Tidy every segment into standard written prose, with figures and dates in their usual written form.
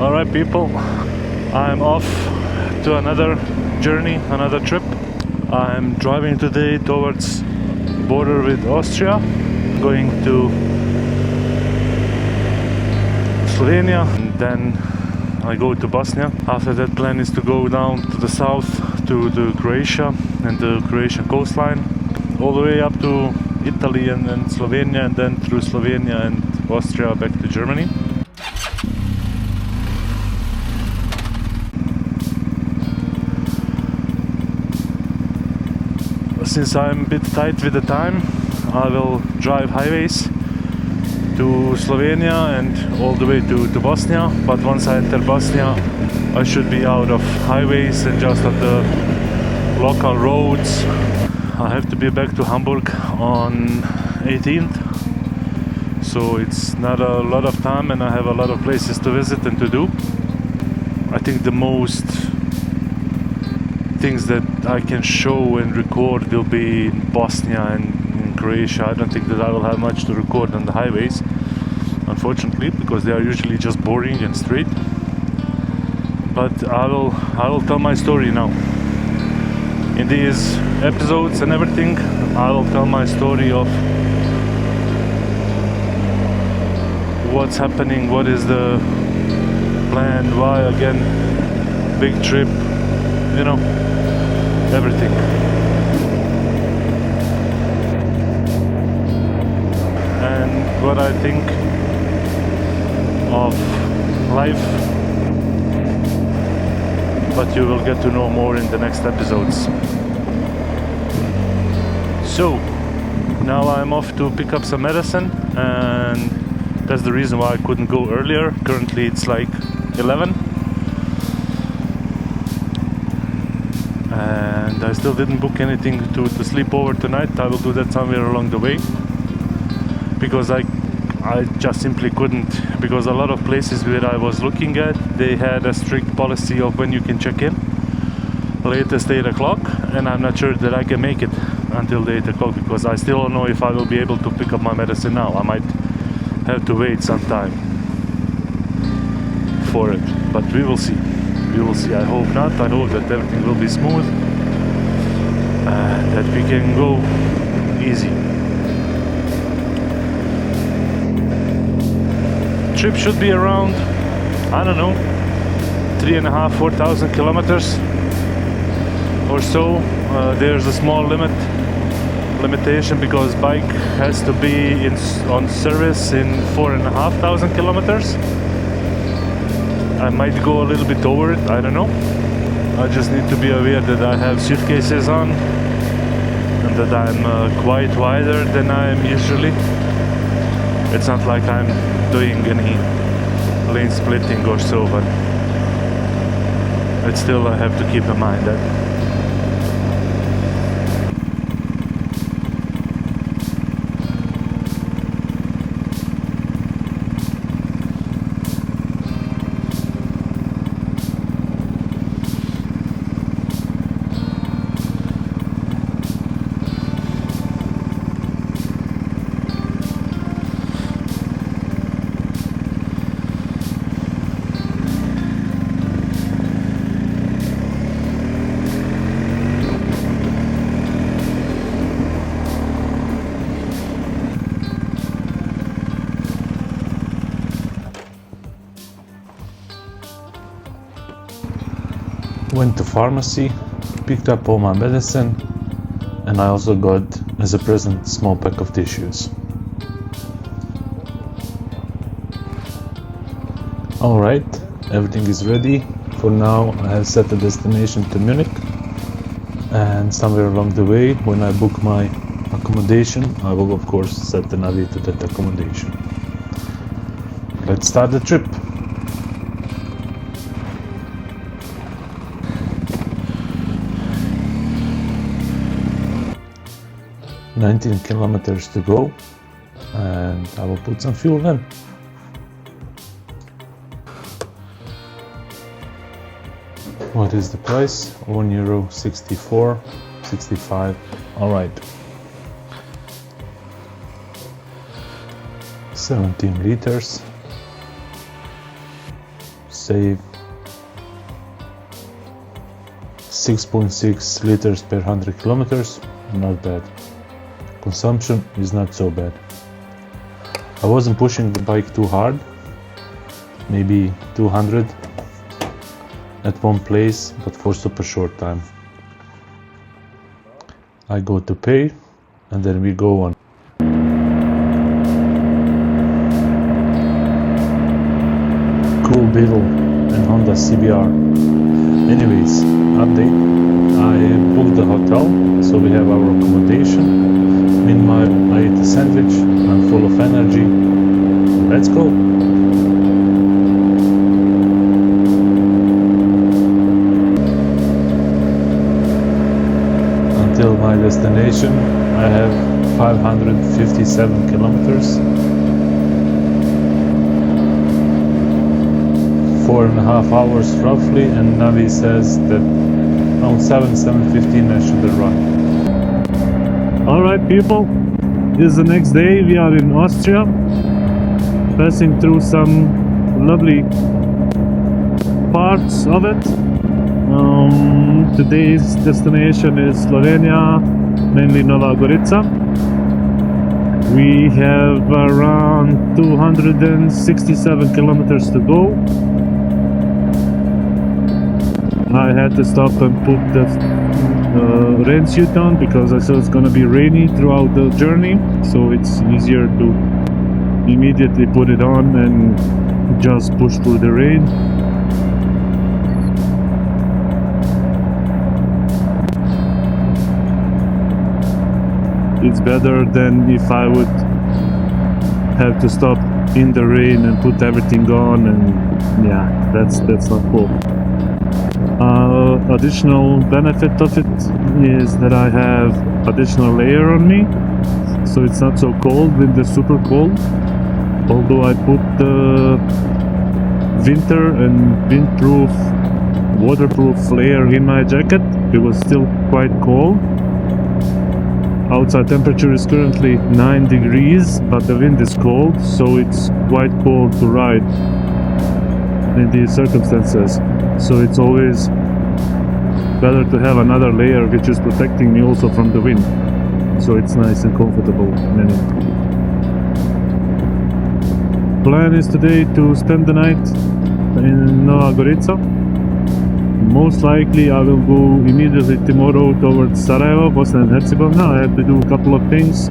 Alright people, I'm off to another journey, another trip. I'm driving today towards border with Austria, going to Slovenia, and then I go to Bosnia. After that, plan is to go down to the south to the Croatia and the Croatian coastline, all the way up to Italy and then Slovenia, and then through Slovenia and Austria back to Germany. Since I'm a bit tight with the time, I will drive highways to Slovenia and all the way to Bosnia, but once I enter Bosnia I should be out of highways and just on the local roads. I have to be back to Hamburg on 18th, so it's not a lot of time and I have a lot of places to visit and to do. I think the most things that I can show and record will be in Bosnia and in Croatia. I don't think that I will have much to record on the highways, unfortunately, because they are usually just boring and straight. But I will tell my story now. In these episodes and everything, I will tell my story of what's happening, what is the plan, why again, big trip, you know, everything. And what I think of life, but you will get to know more in the next episodes. So now I'm off to pick up some medicine, and that's the reason why I couldn't go earlier. Currently it's like 11 and I still didn't book anything to sleep over tonight. I will do that somewhere along the way, because I just simply couldn't, because a lot of places where I was looking at, they had a strict policy of when you can check in, latest 8 o'clock, and I'm not sure that I can make it until 8 o'clock, because I still don't know if I will be able to pick up my medicine now. I might have to wait some time for it, but we will see. We will see. I hope not. I hope that everything will be smooth, that we can go easy. Trip should be around, I don't know, 3,500–4,000 kilometers or so. There's a small limitation because bike has to be on service in 4,500 kilometers. I might go a little bit over it, I don't know. I just need to be aware that I have suitcases on and that I'm quite wider than I am usually. It's not like I'm doing any lane splitting or so, but it's still, I have to keep in mind that. Went to pharmacy, picked up all my medicine, and I also got as a present small pack of tissues. Alright, everything is ready. For now I have set the destination to Munich, and somewhere along the way, when I book my accommodation, I will of course set the navi to that accommodation. Let's start the trip. 19 kilometers to go, and I will put some fuel in. What is the price? €1.64, 65. All right. 17 liters. say 6.6 liters per 100 kilometers. Not bad. Consumption is not so bad. I wasn't pushing the bike too hard, maybe 200 at one place, but for super short time. I go to pay and then we go on. Cool Beetle and Honda CBR. Anyways, update. I booked the hotel, so we have our accommodation. Meanwhile, I ate a sandwich. I'm full of energy. Let's go! Until my destination, I have 557 kilometers. 4.5 hours roughly, and Navi says that around 7:15 I should arrive. Alright people, this is the next day. We are in Austria, passing through some lovely parts of it. Today's destination is Slovenia, mainly Nova Gorica. We have around 267 kilometers to go. I had to stop and put the rain suit on because I saw it's gonna be rainy throughout the journey, so it's easier to immediately put it on and just push through the rain. It's better than if I would have to stop in the rain and put everything on, and yeah, that's not cool. Additional benefit of it is that I have additional layer on me, so it's not so cold when it's super cold. Although I put the winter and windproof, waterproof layer in my jacket, it was still quite cold. Outside temperature is currently 9 degrees, but the wind is cold, so it's quite cold to ride in these circumstances. So it's always better to have another layer which is protecting me also from the wind, so it's nice and comfortable. Plan is today to spend the night in Nova Gorica. Most likely I will go immediately tomorrow towards Sarajevo, Bosnia and Herzegovina. I have to do a couple of things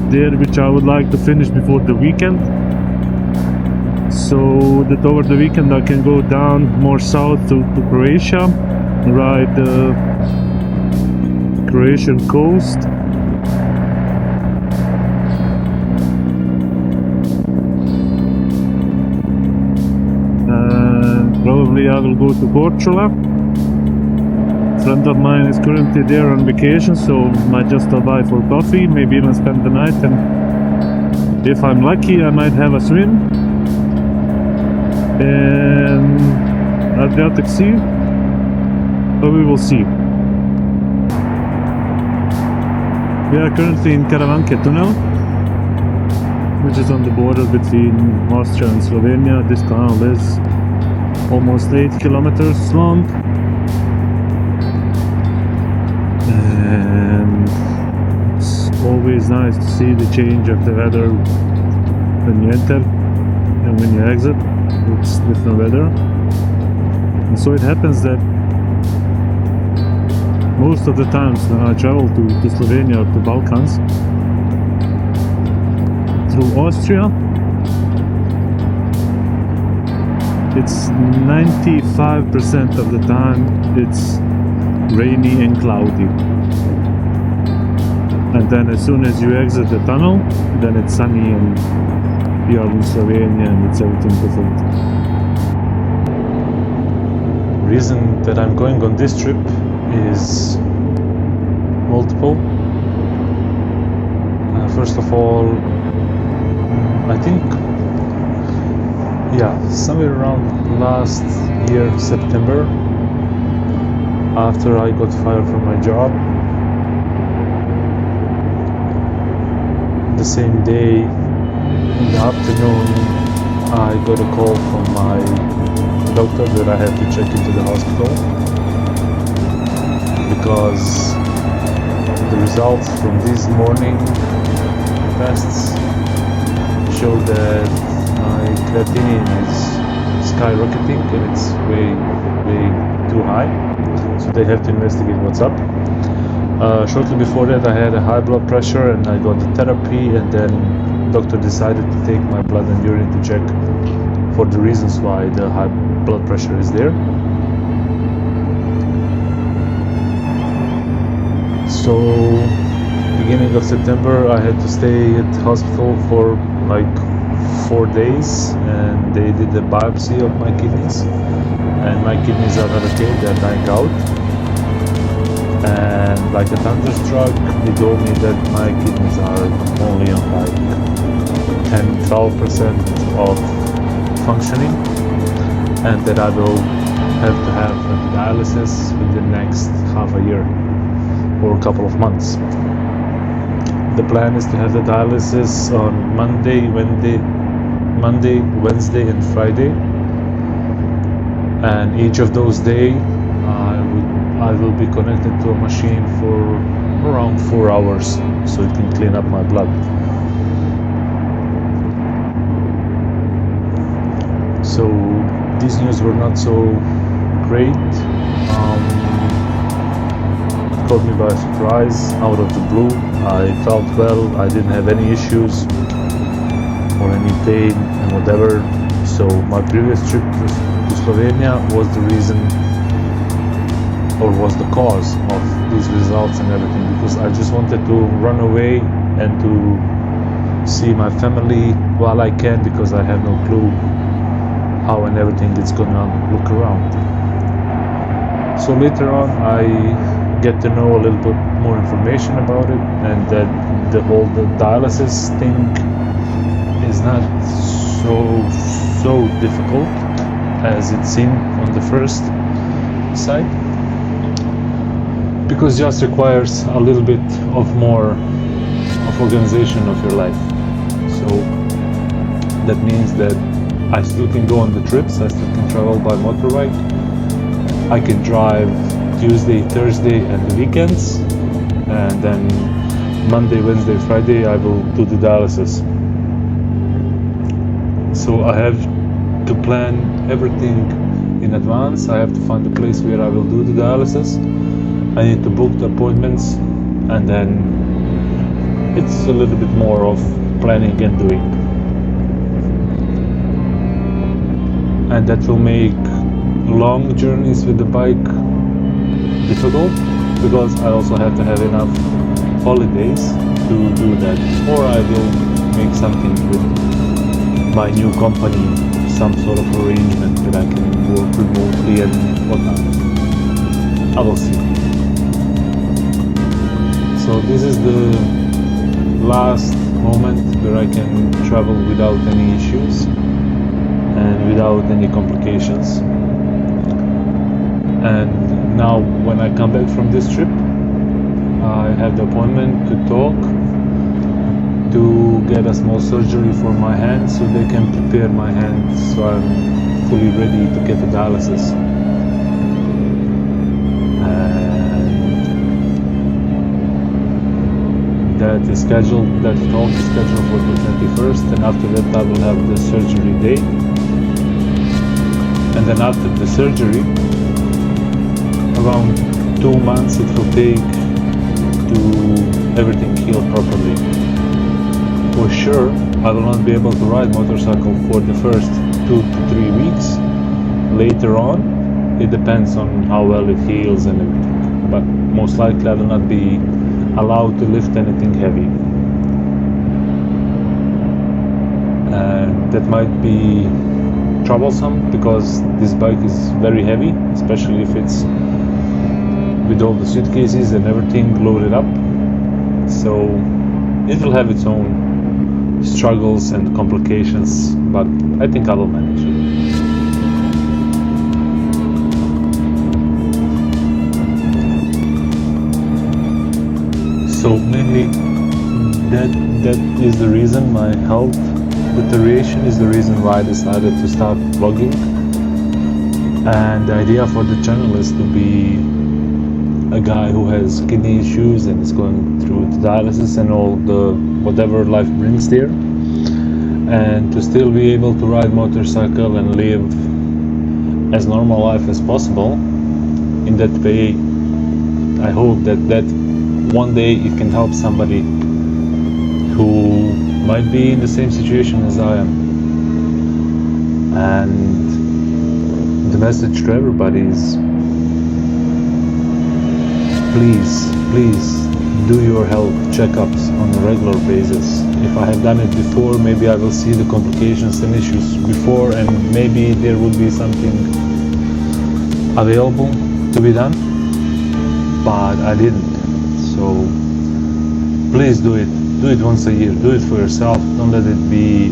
there which I would like to finish before the weekend, so that over the weekend I can go down more south to Croatia, ride the Croatian coast. And probably I will go to Korčula. A friend of mine is currently there on vacation, so might just stop by for coffee, maybe even spend the night, and if I'm lucky I might have a swim in Adriatic Sea, but we will see. We are currently in Karavanke Tunnel, which is on the border between Austria and Slovenia. This tunnel is almost 8 kilometers long, and it's always nice to see the change of the weather when you enter and when you exit. It's different weather, and so it happens that most of the times when I travel to Slovenia or to Balkans through Austria, it's 95% of the time it's rainy and cloudy, and then as soon as you exit the tunnel, then it's sunny and you are in Slovenia and it's everything different. Reason that I'm going on this trip is multiple. First of all, I think, somewhere around last year, September, after I got fired from my job, the same day in the afternoon I got a call from my doctor that I have to check into the hospital because the results from this morning tests show that my creatinine is skyrocketing and it's way too high, so they have to investigate what's up. Shortly before that I had a high blood pressure and I got the therapy, and then doctor decided to take my blood and urine to check for the reasons why the high blood pressure is there. So beginning of September I had to stay at hospital for like 4 days, and they did a biopsy of my kidneys, and my kidneys are not okay, they're dying out. And like a thunderstruck, they told me that my kidneys are only on like 10-12% of functioning, and that I will have to have dialysis in the next half a year or a couple of months. The plan is to have the dialysis on Monday, Wednesday and Friday, and each of those days I will be connected to a machine for around 4 hours so it can clean up my blood. So these news were not so great. It caught me by surprise, out of the blue. I felt well, I didn't have any issues or any pain and whatever. So my previous trip to Slovenia was the reason, or was the cause of these results and everything, because I just wanted to run away and to see my family while I can, because I have no clue how and everything is gonna look around. So later on I get to know a little bit more information about it, and that the whole dialysis thing is not so difficult as it seemed on the first sight, because it just requires a little bit of more of organization of your life. So that means that I still can go on the trips, I still can travel by motorbike, I can drive Tuesday, Thursday and the weekends, and then Monday, Wednesday, Friday I will do the dialysis. So I have to plan everything in advance. I have to find a place where I will do the dialysis. I need to book the appointments, and then it's a little bit more of planning and doing. And that will make long journeys with the bike difficult, because I also have to have enough holidays to do that, or I will make something with my new company, some sort of arrangement that I can work remotely and whatnot. I will see. So this is the last moment where I can travel without any issues and without any complications. And now when I come back from this trip, I have the appointment to talk, to get a small surgery for my hand so they can prepare my hand so I'm fully ready to get the dialysis. That is scheduled, that talk is scheduled for the 21st, and after that I will have the surgery date. And then after the surgery, around 2 months it will take to everything heal properly. For sure, I will not be able to ride motorcycle for the first 2 to 3 weeks. Later on, it depends on how well it heals and everything. But most likely I will not be allowed to lift anything heavy. And that might be troublesome, because this bike is very heavy, especially if it's with all the suitcases and everything loaded up. So it will have its own struggles and complications, but I think I will manage it. So mainly that is the reason my health deterioration is the reason why I decided to start vlogging. And the idea for the channel is to be a guy who has kidney issues and is going through dialysis and all the whatever life brings there, and to still be able to ride motorcycle and live as normal life as possible. In that way, I hope that one day it can help somebody who might be in the same situation as I am. And the message to everybody is, please do your health checkups on a regular basis. If I have done it before, maybe I will see the complications and issues before, and maybe there would be something available to be done, but I didn't. So please do it once a year. Do it for yourself. Don't let it be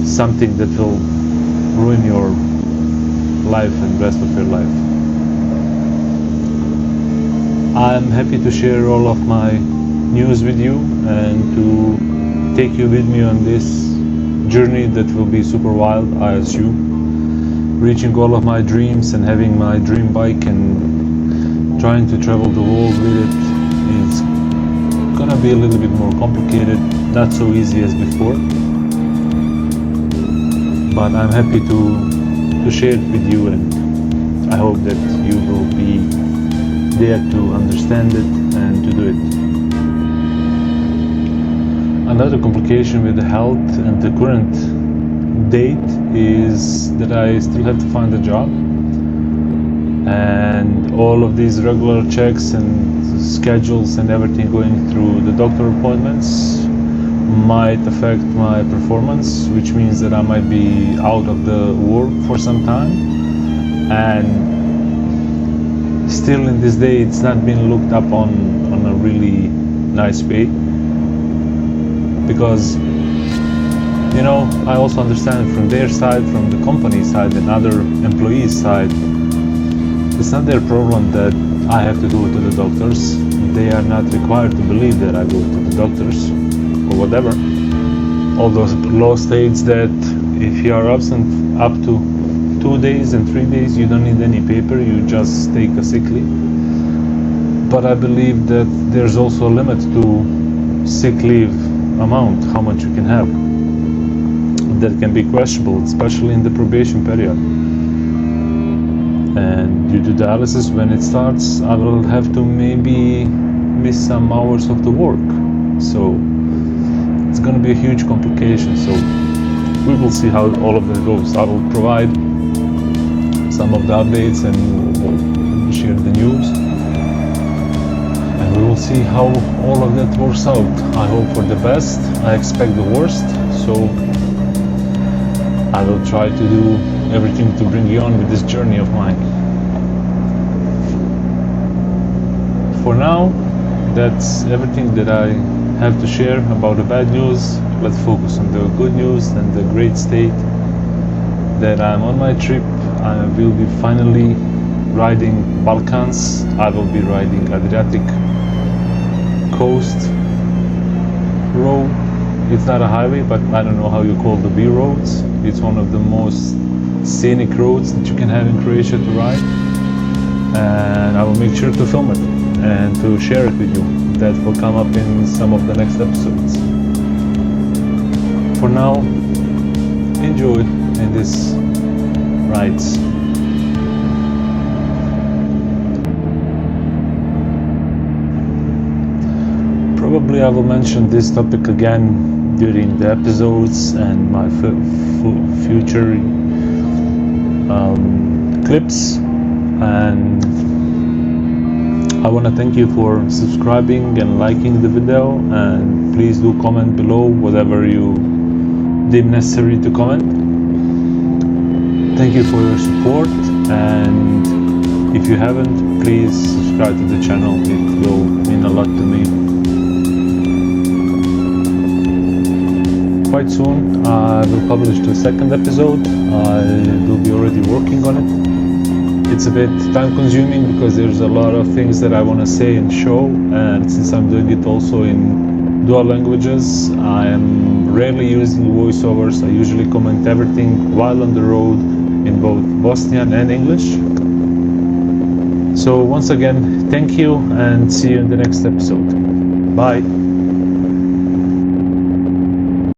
something that will ruin your life and rest of your life. I'm happy to share all of my news with you and to take you with me on this journey that will be super wild, I assume. Reaching all of my dreams and having my dream bike and trying to travel the world with it is gonna be a little bit more complicated, not so easy as before. But I'm happy to share it with you, and I hope that you will be there to understand it and to do it. Another complication with the health and the current date is that I still have to find a job, and all of these regular checks and schedules and everything going through the doctor appointments might affect my performance, which means that I might be out of the work for some time. And still in this day it's not been looked up on a really nice way, because I also understand from their side, from the company side and other employees side, it's not their problem that I have to go to the doctors. They are not required to believe that I go to the doctors or whatever. Although the law states that if you are absent up to 2 days and 3 days, you don't need any paper, you just take a sick leave. But I believe that there's also a limit to sick leave amount, how much you can have. That can be questionable, especially in the probation period. And due to dialysis, when it starts, I will have to maybe miss some hours of the work. So it's going to be a huge complication. So we will see how all of that goes. I will provide some of the updates and share the news, and we will see how all of that works out. I hope for the best. I expect the worst, so I will try to do everything to bring you on with this journey of mine. For now, that's everything that I have to share about the bad news. Let's focus on the good news and the great state that I'm on my trip. I will be finally riding Balkans. I will be riding Adriatic coast road. It's not a highway, but I don't know how you call the B roads. It's one of the most scenic roads that you can have in Croatia to ride. And I will make sure to film it and to share it with you. That will come up in some of the next episodes. For now, enjoy in this rides. Probably I will mention this topic again during the episodes and my future clips, and I want to thank you for subscribing and liking the video, and please do comment below whatever you deem necessary to comment. Thank you for your support, and if you haven't, please subscribe to the channel. It will mean a lot to me. Quite soon I will publish the second episode. I will be already working on it. It's a bit time consuming because there's a lot of things that I want to say and show, and since I'm doing it also in dual languages. I am rarely using voiceovers. I usually comment everything while on the road in both Bosnian and English. So once again, thank you and see you in the next episode. Bye.